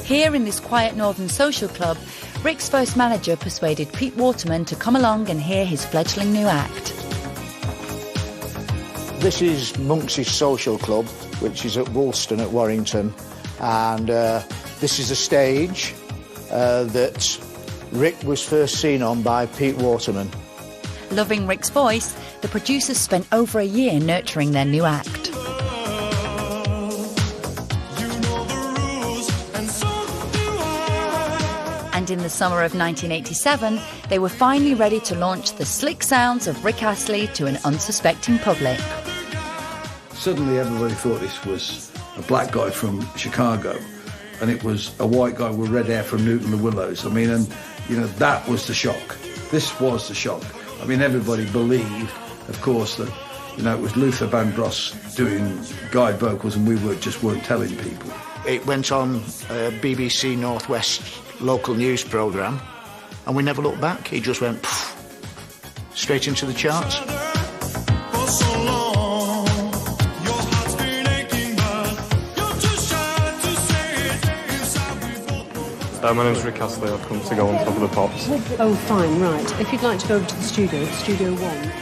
Here in this quiet northern social club, Rick's first manager persuaded Pete Waterman to come along and hear his fledgling new act. This is Monks' Social Club, which is at Woolston at Warrington, and this is a stage that Rick was first seen on by Pete Waterman. Loving Rick's voice, the producers spent over a year nurturing their new act. And in the summer of 1987, they were finally ready to launch the slick sounds of Rick Astley to an unsuspecting public. Suddenly everybody thought this was a black guy from Chicago, and it was a white guy with red hair from Newton the Willows. I mean, and you know, that was the shock. This was the shock. I mean, everybody believed, of course, that, you know, it was Luther Vandross doing guide vocals and we weren't telling people. It went on BBC Northwest local news programme, and we never looked back. It just went straight into the charts. My name's Rick Astley. I've come to go on Top of the Pops. Oh, fine, right. If you'd like to go over to the studio, Studio 1.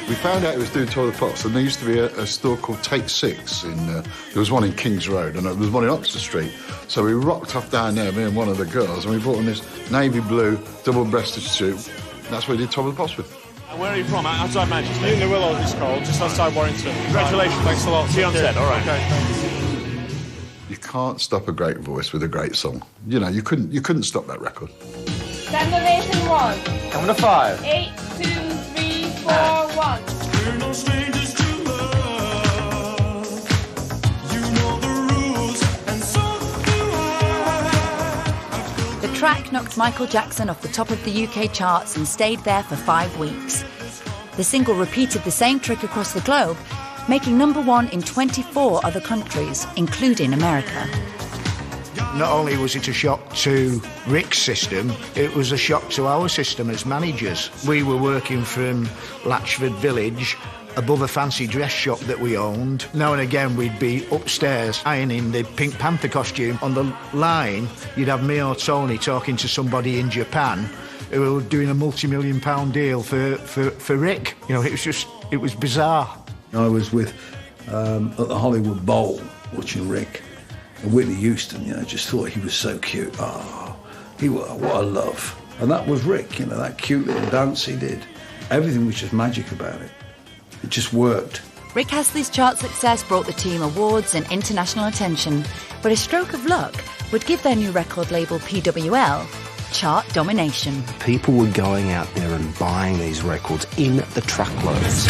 We found out it was doing Top of the Pops, and there used to be a store called Take 6 in... there was one in Kings Road, and there was one in Oxford Street. So we rocked off down there, me and one of the girls, and we bought on this navy blue double-breasted suit. That's what we did Top of the Pops with. Where are you from? Outside Manchester? Newton the Willows, it's called, just outside Warrington. Congratulations. Thanks a lot. See you on set. All right. Okay, thanks. You can't stop a great voice with a great song. You know, you couldn't stop that record. 7, 8 and 1. Coming to 5. 8, 2, 3, 4, 1. We're no strangers to love. You know the rules, and so do I. The track knocked Michael Jackson off the top of the UK charts and stayed there for 5 weeks. The single repeated the same trick across the globe, making #1 in 24 other countries, including America. Not only was it a shock to Rick's system, it was a shock to our system as managers. We were working from Latchford Village, above a fancy dress shop that we owned. Now and again we'd be upstairs ironing the Pink Panther costume. On the line, you'd have me or Tony talking to somebody in Japan who were doing a multi-million-pound deal for Rick. You know, it was bizarre. I was with, at the Hollywood Bowl, watching Rick, and Whitney Houston, you know, just thought he was so cute. Oh, what a love. And that was Rick, you know, that cute little dance he did. Everything was just magic about it. It just worked. Rick Astley's chart success brought the team awards and international attention, but a stroke of luck would give their new record label PWL chart domination. People were going out there and buying these records in the truckloads.